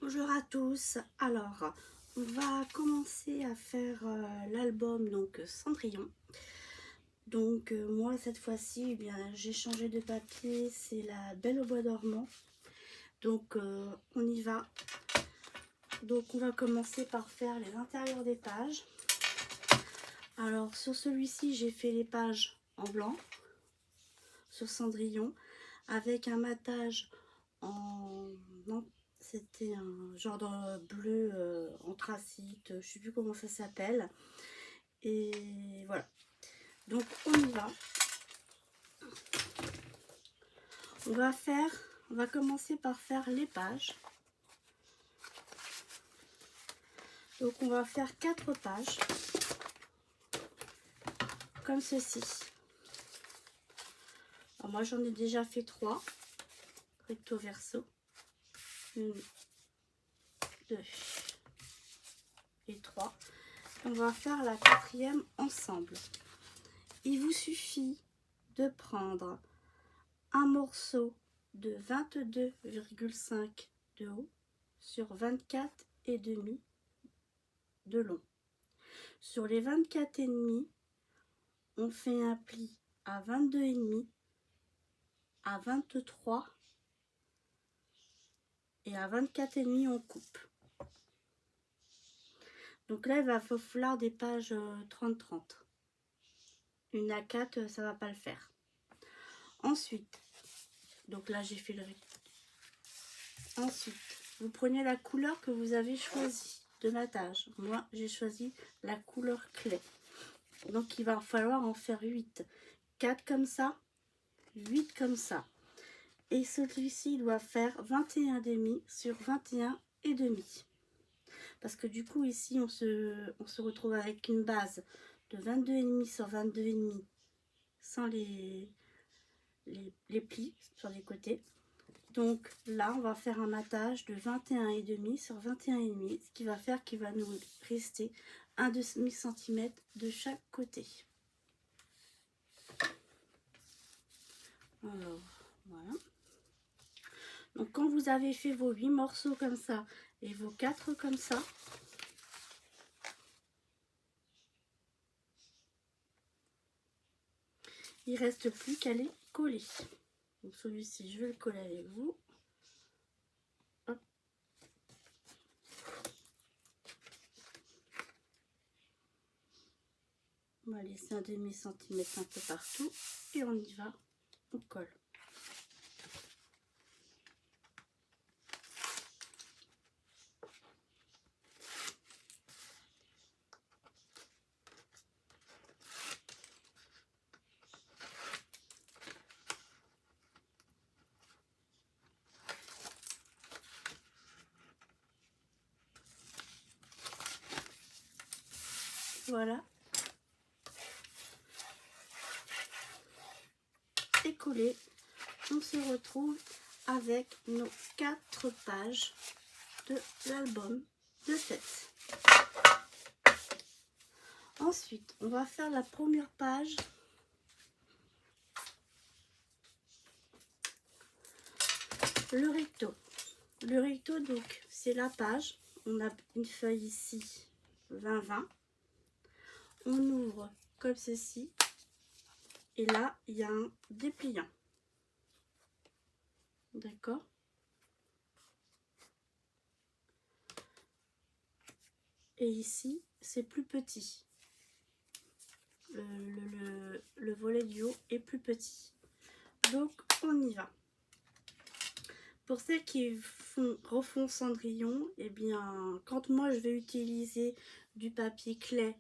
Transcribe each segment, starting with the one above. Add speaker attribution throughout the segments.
Speaker 1: Bonjour à tous. Alors, on va commencer à faire l'album donc Cendrillon. Donc moi cette fois-ci, eh bien j'ai changé de papier, c'est la Belle au bois dormant. Donc on y va. Donc on va commencer par faire les intérieurs des pages. Alors sur celui-ci, j'ai fait les pages en blanc sur Cendrillon avec un matage en c'était un genre de bleu anthracite, je sais plus comment ça s'appelle. Et voilà, donc on y va. On va commencer par faire les pages. Donc on va faire 4 pages comme ceci. Alors moi j'en ai déjà fait 3 recto verso, 1, 2 et 3. On va faire la 4e ensemble. Il vous suffit de prendre un morceau de 22,5 de haut sur 24,5 de long. Sur les 24,5, on fait un pli à 22,5, à 23 et à 24,5 on coupe. Donc là il va falloir des pages 30-30. Une A4 ça va pas le faire. Ensuite, donc là j'ai fait le recto. Ensuite, vous prenez la couleur que vous avez choisie de matage. Moi j'ai choisi la couleur clé. Donc il va falloir en faire 8. 4 comme ça, 8 comme ça. Et celui-ci doit faire 21,5 sur 21,5. Parce que du coup ici on se retrouve avec une base de 22,5 sur 22,5 sans les plis sur les côtés. Donc là on va faire un matage de 21,5 sur 21,5, ce qui va faire qu'il va nous rester un demi-centimètre de chaque côté. Alors voilà. Donc quand vous avez fait vos 8 morceaux comme ça et vos 4 comme ça, il reste plus qu'à les coller. Donc celui-ci je vais le coller avec vous. Hop. On va laisser un demi-centimètre un peu partout et on y va, on colle. Voilà. Et collé, on se retrouve avec nos 4 pages de l'album de tête. Ensuite, on va faire la première page. Le recto. Le recto, donc, c'est la page. On a une feuille ici, 20-20. On ouvre comme ceci. Et là, il y a un dépliant. D'accord? Et ici, c'est plus petit. Le volet du haut est plus petit. Donc, on y va. Pour celles qui refont Cendrillon, eh bien, quand moi je vais utiliser du papier clair,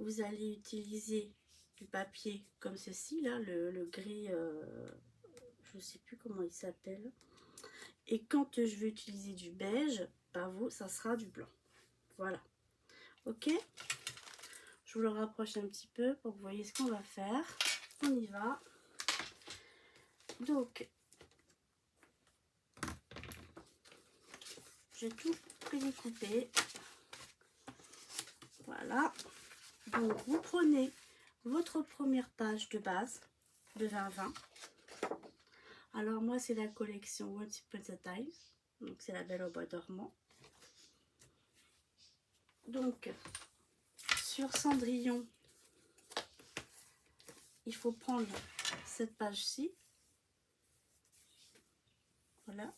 Speaker 1: vous allez utiliser du papier comme ceci, là, le gris, je ne sais plus comment il s'appelle. Et quand je vais utiliser du beige, bah vous, ça sera du blanc. Voilà. Ok? Je vous le rapproche un petit peu pour que vous voyez ce qu'on va faire. On y va. Donc, j'ai tout prédécoupé. Voilà. Donc, vous prenez votre première page de base de 20-20. Alors, moi, c'est la collection Once Upon a Time. Donc, c'est la Belle au bois dormant. Donc, sur Cendrillon, il faut prendre cette page-ci. Voilà,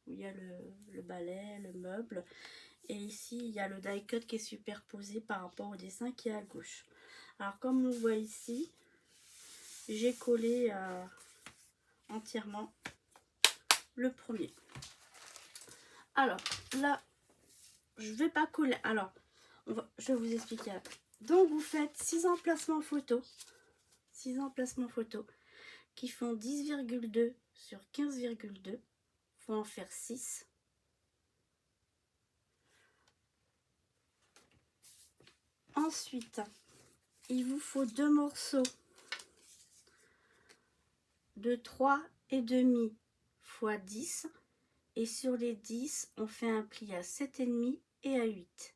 Speaker 1: où il y a le balai, le meuble. Et ici, il y a le die cut qui est superposé par rapport au dessin qui est à gauche. Alors, comme on voit ici, j'ai collé entièrement le premier. Alors, là, je ne vais pas coller. Alors, je vais vous expliquer après. Donc, vous faites 6 emplacements photos. 6 emplacements photos qui font 10,2 sur 15,2. Il faut en faire 6. Ensuite, il vous faut 2 morceaux de 3,5 x 10. Et sur les 10, on fait un pli à 7,5 et à 8.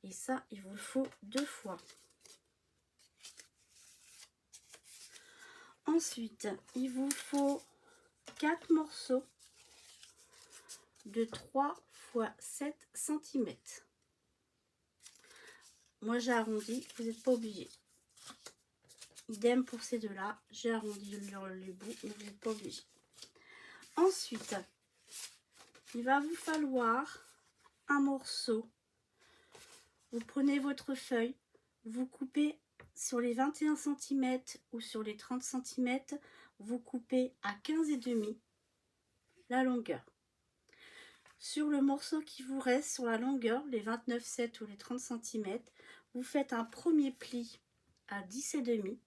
Speaker 1: Et ça, il vous le faut 2 fois. Ensuite, il vous faut 4 morceaux de 3 x 7 cm. Moi, j'ai arrondi, vous n'êtes pas obligé. Idem pour ces deux-là, j'ai arrondi les bouts, mais vous n'êtes pas obligé. Ensuite, il va vous falloir un morceau. Vous prenez votre feuille, vous coupez sur les 21 cm ou sur les 30 cm, vous coupez à 15,5 la longueur. Sur le morceau qui vous reste sur la longueur, les 29,7 ou les 30 cm, vous faites un premier pli à 10,5.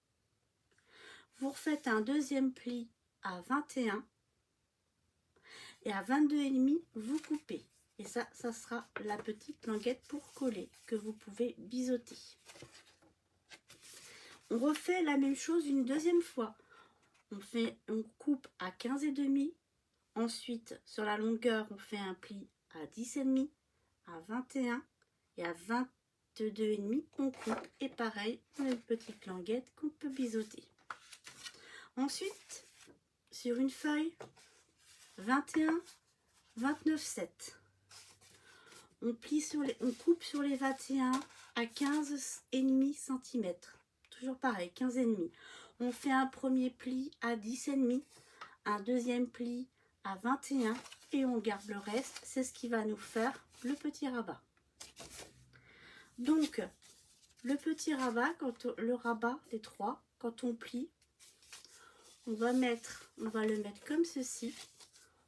Speaker 1: Vous refaites un deuxième pli à 21 et à 22,5 vous coupez. Et ça sera la petite languette pour coller que vous pouvez biseauter. On refait la même chose une deuxième fois. On coupe à 15,5. Ensuite, sur la longueur, on fait un pli à 10,5, à 21 et à 22,5, on coupe. Et pareil, on a une petite languette qu'on peut biseauter. Ensuite, sur une feuille 21, 29,7, on coupe sur les 21 à 15,5 cm. Toujours pareil, 15,5. On fait un premier pli à 10,5, un deuxième pli à 21 et on garde le reste. C'est ce qui va nous faire le petit rabat. Donc, le petit rabat, le rabat des 3, quand on plie, on va le mettre comme ceci.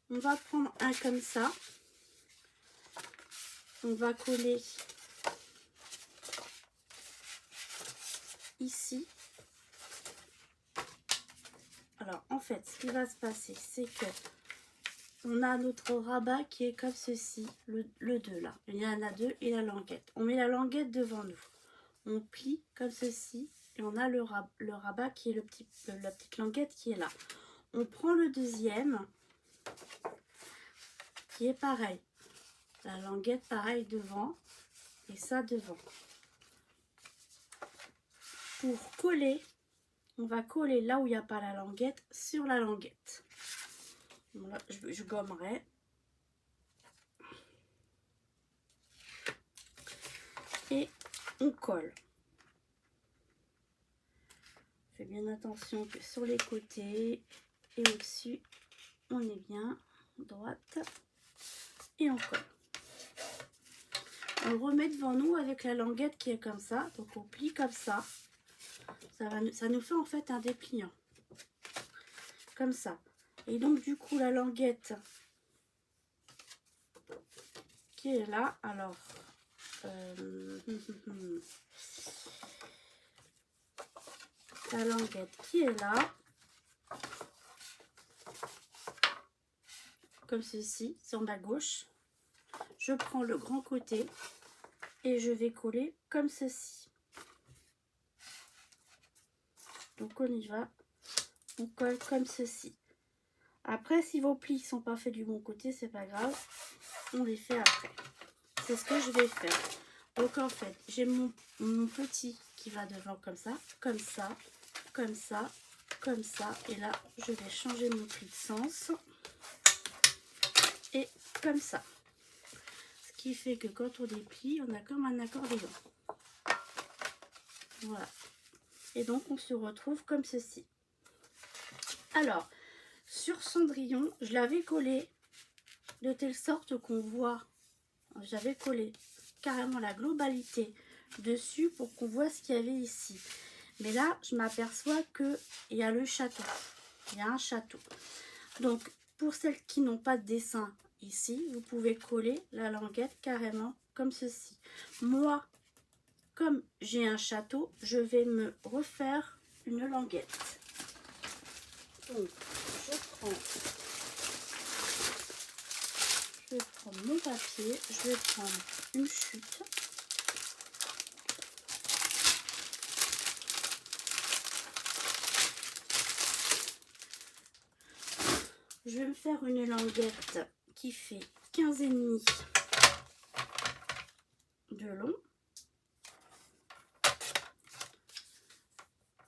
Speaker 1: On va prendre un comme ça. On va coller ici. Alors, en fait, ce qui va se passer, c'est que on a notre rabat qui est comme ceci, le 2 là. Il y en a 2 et la languette. On met la languette devant nous. On plie comme ceci et on a le rabat qui est la petite languette qui est là. On prend le deuxième qui est pareil. La languette pareil devant et ça devant. Pour coller, on va coller là où il n'y a pas la languette sur la languette. Voilà, je gommerai. Et on colle. Fais bien attention que sur les côtés et au-dessus, on est bien droite. Et on colle. On le remet devant nous avec la languette qui est comme ça. Donc on plie comme ça. Ça nous fait en fait un dépliant. Comme ça. Et donc du coup la languette qui est là. Alors la languette qui est là. Comme ceci, sur ma gauche. Je prends le grand côté et je vais coller comme ceci. Donc on y va, on colle comme ceci. Après, si vos plis ne sont pas faits du bon côté, c'est pas grave, on les fait après. C'est ce que je vais faire. Donc en fait, j'ai mon petit qui va devant comme ça, comme ça, comme ça, comme ça. Et là, je vais changer mon pli de sens. Et comme ça. Ce qui fait que quand on déplie, on a comme un accordéon. Voilà. Et donc, on se retrouve comme ceci. Alors, sur Cendrillon, je l'avais collé de telle sorte qu'on voit, j'avais collé carrément la globalité dessus pour qu'on voit ce qu'il y avait ici. Mais là, je m'aperçois qu'il y a le château. Il y a un château. Donc, pour celles qui n'ont pas de dessin ici, vous pouvez coller la languette carrément comme ceci. Moi, comme j'ai un château, je vais me refaire une languette. Donc, je vais prendre mon papier, je vais prendre une chute. Je vais me faire une languette qui fait 15,5 de long.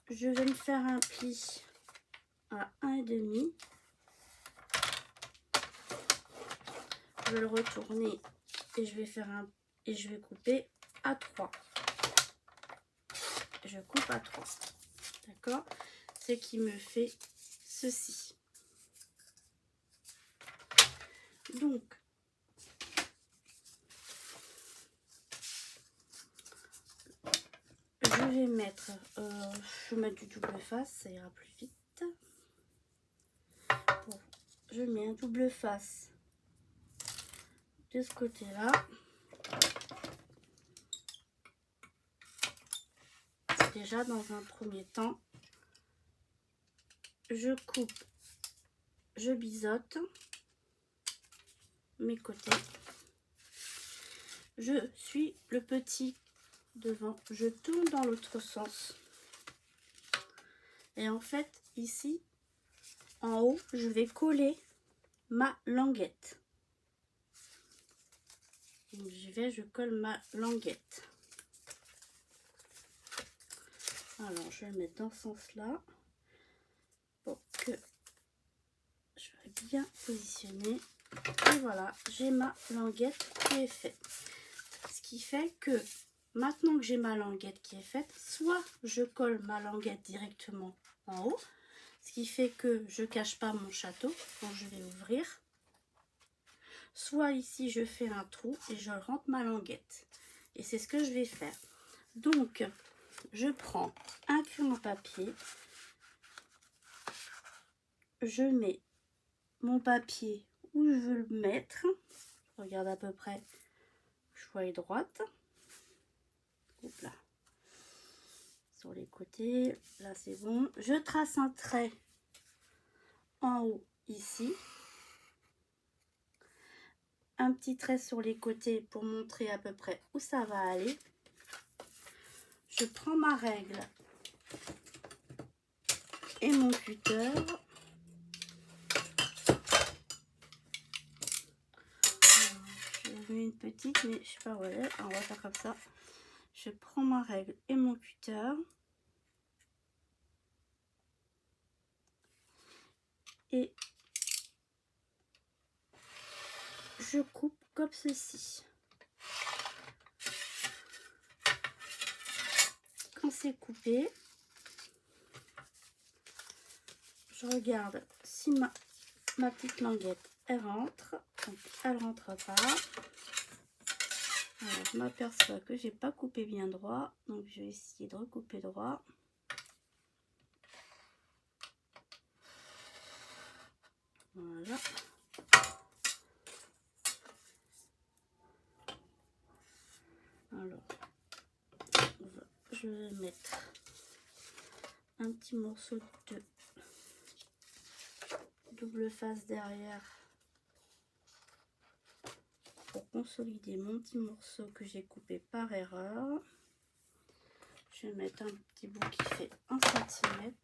Speaker 1: Je vais me faire un pli à 1,5. Je vais le retourner et je vais faire et je vais couper à 3. Je coupe à 3. D'accord? Ce qui me fait ceci. Donc, je vais mettre, du double face, ça ira plus vite. Bon, je mets un double face de ce côté-là. Déjà, dans un premier temps, je coupe, je biseaute mes côtés. Je suis le petit devant, je tourne dans l'autre sens. Et en fait, ici, en haut, je vais coller ma languette. Donc, j'y vais, je colle ma languette. Alors, je vais le mettre dans ce sens-là pour que je sois bien positionnée. Et voilà, j'ai ma languette qui est faite. Ce qui fait que maintenant que j'ai ma languette qui est faite, soit je colle ma languette directement en haut, ce qui fait que je ne cache pas mon château quand je vais ouvrir. Soit ici, je fais un trou et je rentre ma languette. Et c'est ce que je vais faire. Donc, je prends un crayon papier. Je mets mon papier où je veux le mettre. Je regarde à peu près, je vois droite. Hop là. Sur les côtés, là c'est bon. Je trace un trait en haut ici. Un petit trait sur les côtés pour montrer à peu près où ça va aller. Je prends ma règle et mon cutter. J'en ai une petite, mais je sais pas où elle est. On va faire comme ça. Je prends ma règle et mon cutter. Et je coupe comme ceci. Quand c'est coupé, je regarde si ma petite languette elle rentre. Donc elle rentre pas. Alors je m'aperçois que j'ai pas coupé bien droit, donc je vais essayer de recouper droit. Voilà. Alors je vais mettre un petit morceau de double face derrière pour consolider mon petit morceau que j'ai coupé par erreur. Je vais mettre un petit bout qui fait 1 cm.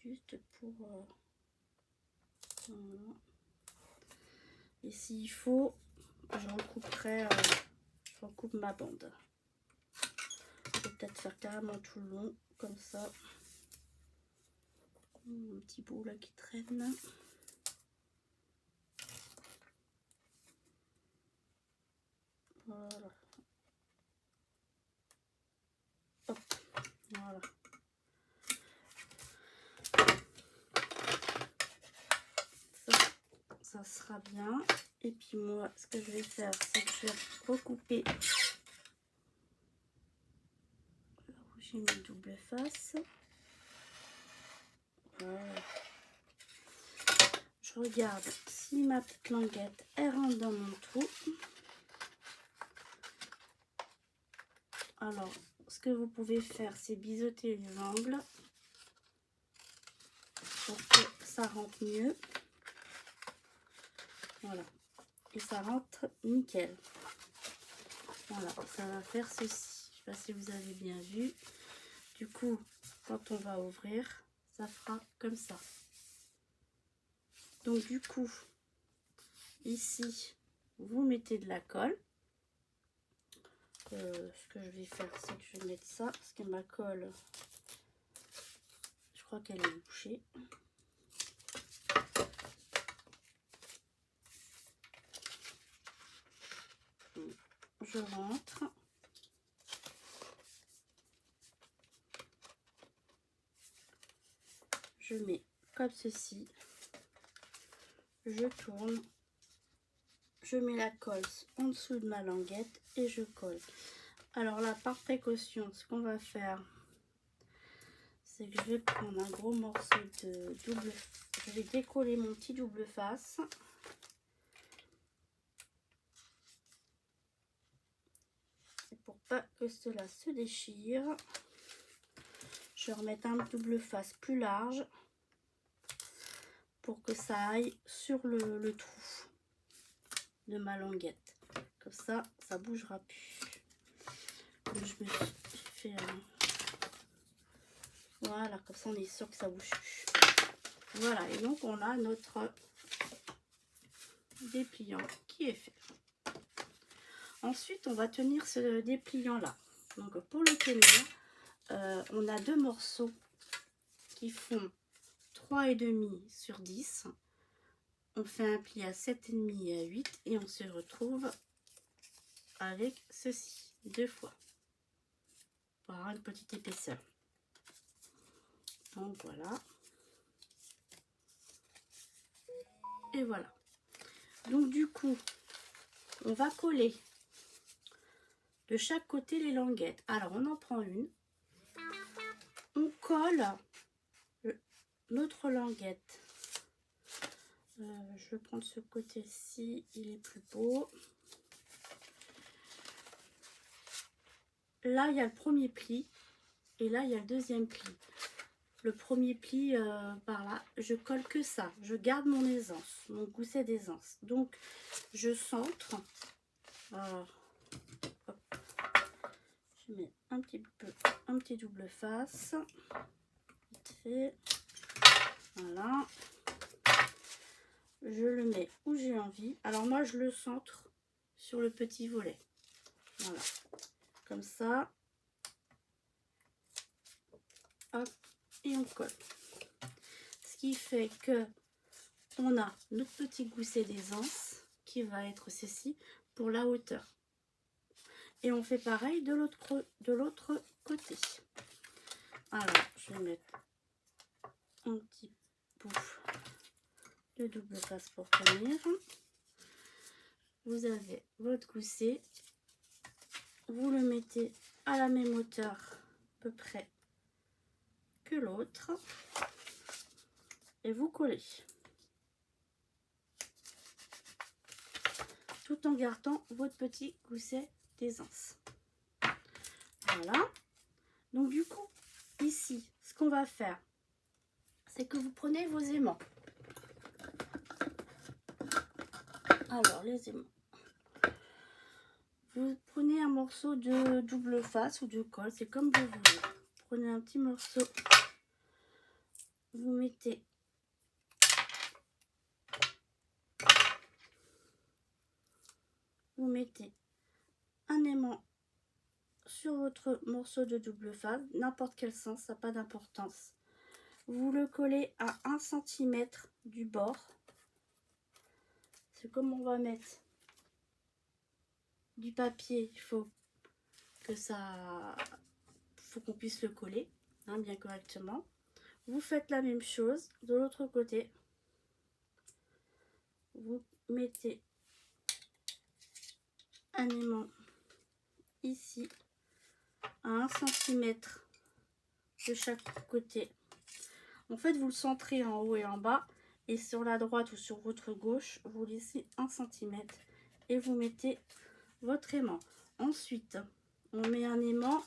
Speaker 1: Juste pour... voilà. Et s'il faut, je recouperai, je recoupe ma bande. Je vais peut-être faire carrément tout le long, comme ça. Un petit bout là qui traîne. ça sera bien. Et puis moi, ce que je vais faire, c'est que je vais recouper là où j'ai mis double face. Voilà. Je regarde si ma petite languette elle rentre dans mon trou. Alors, ce que vous pouvez faire, c'est biseauter les angles pour que ça rentre mieux. Voilà. Et ça rentre nickel. Voilà, ça va faire ceci. Je ne sais pas si vous avez bien vu. Du coup, quand on va ouvrir, ça fera comme ça. Donc du coup, ici, vous mettez de la colle. Ce que je vais faire, c'est que je vais mettre ça, parce que ma colle, je crois qu'elle est bouchée. Je rentre. Je mets comme ceci. Je tourne. Je mets la colle en dessous de ma languette et je colle. Alors là, par précaution, ce qu'on va faire, c'est que je vais prendre un gros morceau de double. Je vais décoller mon petit double face. Pour pas que cela se déchire, je vais remettre un double face plus large pour que ça aille sur le trou de ma languette. Comme ça, ça bougera plus. Donc, je me suis fait voilà, comme ça on est sûr que ça bouge plus. Voilà, et donc on a notre dépliant qui est fait. Ensuite, on va tenir ce dépliant là. Donc pour le tenir, on a deux morceaux qui font 3,5 sur 10. On fait un pli à 7,5 et à 8 et on se retrouve avec ceci deux fois pour avoir une petite épaisseur. Donc voilà. Et voilà. Donc du coup, on va coller de chaque côté les languettes. Alors on en prend une. On colle notre languette. Je vais prendre ce côté-ci, il est plus beau. Là, il y a le premier pli et là, il y a le deuxième pli. Le premier pli par là, je colle que ça. Je garde mon aisance, mon gousset d'aisance. Donc, je centre. Alors, hop, je mets un petit double face. Vite fait. Voilà. Je le mets où j'ai envie. Alors moi, je le centre sur le petit volet. Voilà. Comme ça. Hop. Et on colle. Ce qui fait que on a notre petit gousset d'aisance qui va être ceci pour la hauteur. Et on fait pareil de l'autre côté. Alors, je vais mettre un petit bout de double face pour tenir. Vous avez votre gousset. Vous le mettez à la même hauteur à peu près que l'autre. Et vous collez. Tout en gardant votre petit gousset d'aisance. Voilà. Donc du coup, ici, ce qu'on va faire, c'est que vous prenez vos aimants. Alors, les aimants. Vous prenez un morceau de double face ou de colle, c'est comme vous voulez. Prenez un petit morceau. Vous mettez un aimant sur votre morceau de double face, n'importe quel sens, ça n'a pas d'importance. Vous le collez à 1 cm du bord. C'est comme on va mettre du papier, il faut qu'on puisse le coller hein, bien correctement. Vous faites la même chose de l'autre côté. vous mettez un aimant ici à 1 cm de chaque côté. En fait, vous le centrez en haut et en bas, et sur la droite ou sur votre gauche, vous laissez 1 cm et vous mettez votre aimant. Ensuite, on met un aimant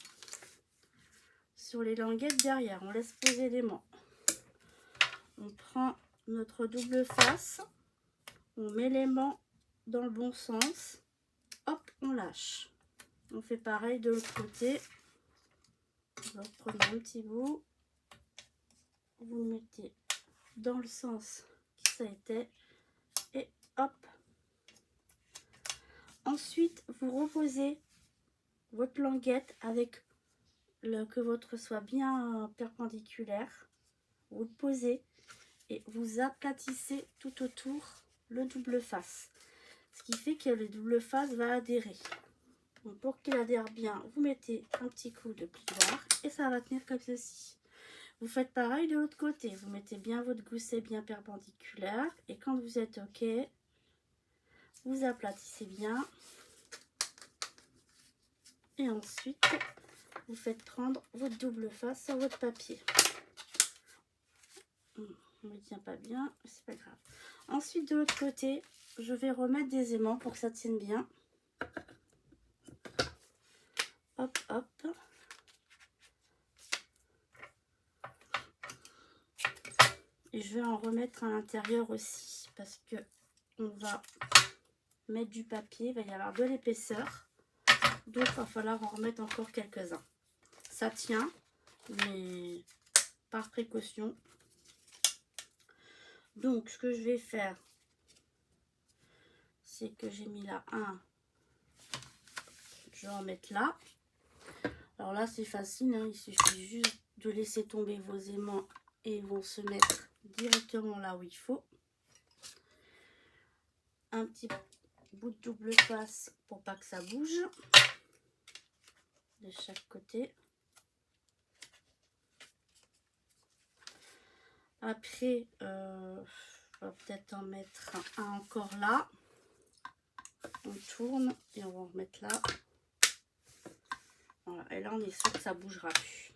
Speaker 1: sur les languettes derrière, on laisse poser l'aimant. On prend notre double face, on met l'aimant dans le bon sens, hop, on lâche. On fait pareil de l'autre côté. Vous reprenez un petit bout, vous le mettez dans le sens qui ça était, et hop. Ensuite, vous reposez votre languette avec que votre soit bien perpendiculaire. Vous le posez et vous aplatissez tout autour le double face, ce qui fait que le double face va adhérer. Donc pour qu'il adhère bien, vous mettez un petit coup de plioir et ça va tenir comme ceci. Vous faites pareil de l'autre côté, vous mettez bien votre gousset bien perpendiculaire et quand vous êtes ok, vous aplatissez bien et ensuite vous faites prendre votre double face sur votre papier. On ne tient pas bien, c'est pas grave. Ensuite de l'autre côté, je vais remettre des aimants pour que ça tienne bien. Hop, hop. Et je vais en remettre à l'intérieur aussi parce que on va mettre du papier, il va y avoir de l'épaisseur. Donc il va falloir en remettre encore quelques-uns. Ça tient, mais par précaution. Donc ce que je vais faire, c'est que j'ai mis là un. Je vais en mettre là. Alors là c'est facile, hein, il suffit juste de laisser tomber vos aimants et ils vont se mettre directement là où il faut. Un petit bout de double face pour pas que ça bouge de chaque côté. Après, on va peut-être en mettre un encore là. On tourne et on va en remettre là. Voilà, et là on est sûr que ça bougera plus.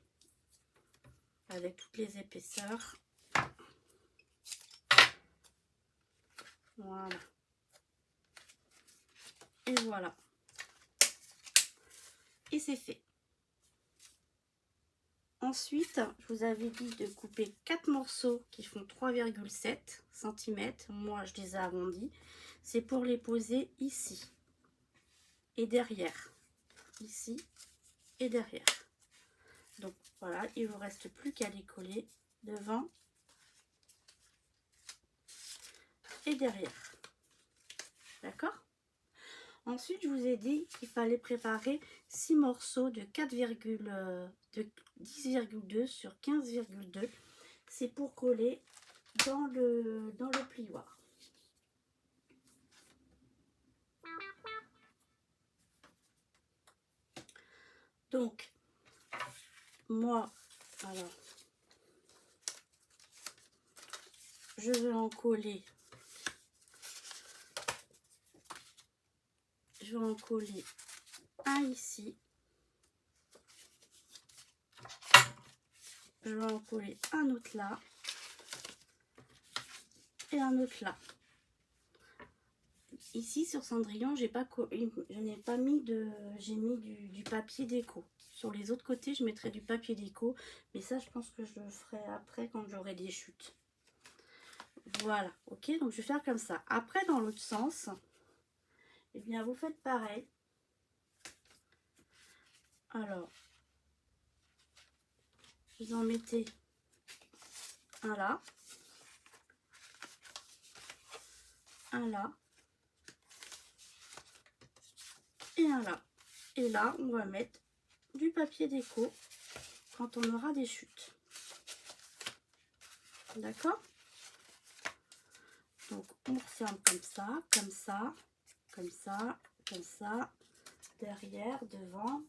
Speaker 1: Avec toutes les épaisseurs. Voilà. Et voilà. Et c'est fait. Ensuite, je vous avais dit de couper 4 morceaux qui font 3,7 cm. Moi, je les ai arrondis. C'est pour les poser ici et derrière. Ici et derrière. Donc voilà, il ne vous reste plus qu'à les coller devant et derrière. D'accord? Ensuite, je vous ai dit qu'il fallait préparer 6 morceaux de 10,2 sur 15,2. C'est pour coller dans le plioir. Donc, moi, alors, je vais en coller. Je vais en coller un ici. Je vais en coller un autre là. Et un autre là. Ici sur Cendrillon, je n'ai pas mis j'ai mis du papier déco. Sur les autres côtés, je mettrai du papier déco. Mais ça, je pense que je le ferai après quand j'aurai des chutes. Voilà, ok, donc je vais faire comme ça. Après, dans l'autre sens, eh bien, vous faites pareil. Alors, vous en mettez un là, un là, et un là. Et là, on va mettre du papier déco quand on aura des chutes. D'accord? Donc, on referme comme ça, comme ça, comme ça, comme ça, derrière, devant.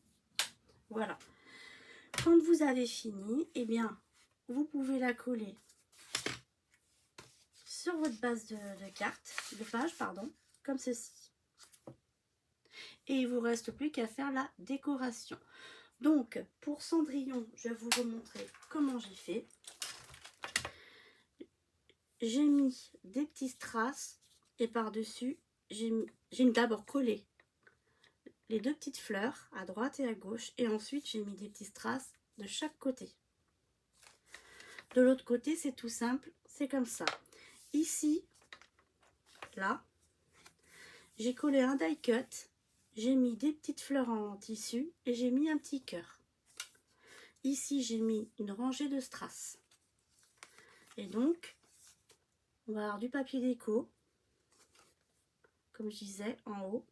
Speaker 1: Voilà. Quand vous avez fini, eh bien, vous pouvez la coller sur sur votre base de cartes, de page, pardon, comme ceci. Et il vous reste plus qu'à faire la décoration. Donc, pour Cendrillon, je vais vous remontrer comment j'ai fait. J'ai mis des petits strass et par-dessus, j'ai d'abord collé les deux petites fleurs à droite et à gauche. Et ensuite, j'ai mis des petits strass de chaque côté. De l'autre côté, c'est tout simple, c'est comme ça. Ici, là, j'ai collé un die cut. J'ai mis des petites fleurs en tissu et j'ai mis un petit cœur. Ici, j'ai mis une rangée de strass. Et donc, on va avoir du papier déco, comme je disais, en haut,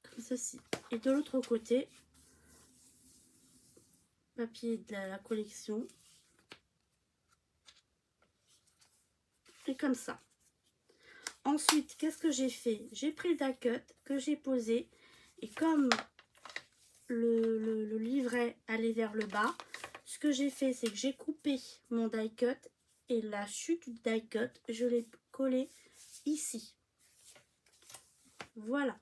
Speaker 1: comme ceci. Et de l'autre côté, papier de la collection. Et comme ça. Ensuite, qu'est-ce que j'ai fait? J'ai pris le die cut que j'ai posé. Et comme le livret allait vers le bas, ce que j'ai fait, c'est que j'ai coupé mon die cut. Et la chute du die cut, je l'ai collé ici. Voilà.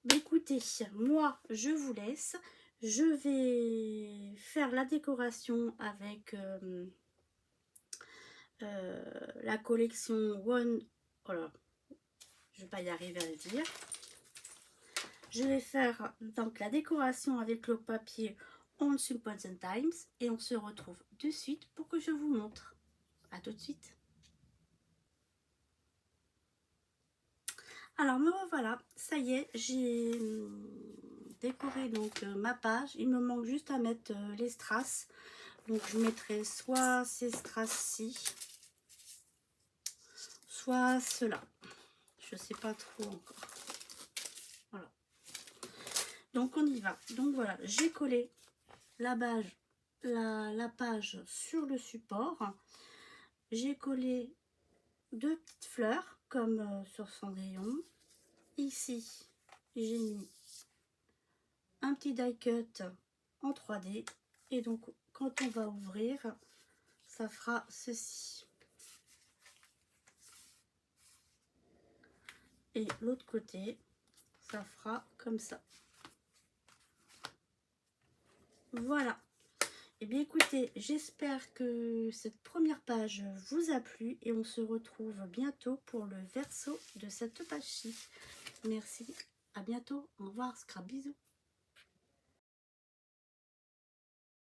Speaker 1: Mais écoutez, moi, je vous laisse. Je vais faire la décoration avec la collection One. Oh là, je vais pas y arriver à le dire. Je vais faire donc la décoration avec le papier Once Upon a Times et on se retrouve de suite pour que je vous montre. À tout de suite. Alors me revoilà, ça y est, j'ai décoré donc ma page. Il me manque juste à mettre les strass. Donc je mettrai soit ces strass-ci, soit cela. Je sais pas trop encore. Voilà. Donc on y va. Donc voilà, j'ai collé la page sur le support. J'ai collé deux petites fleurs comme sur Cendrillon. Ici, j'ai mis un petit die cut en 3D. Et donc, quand on va ouvrir, ça fera ceci. Et l'autre côté, ça fera comme ça. Voilà. Et bien écoutez, j'espère que cette première page vous a plu et on se retrouve bientôt pour le verso de cette page-ci. Merci, à bientôt, au revoir, scrap, bisous.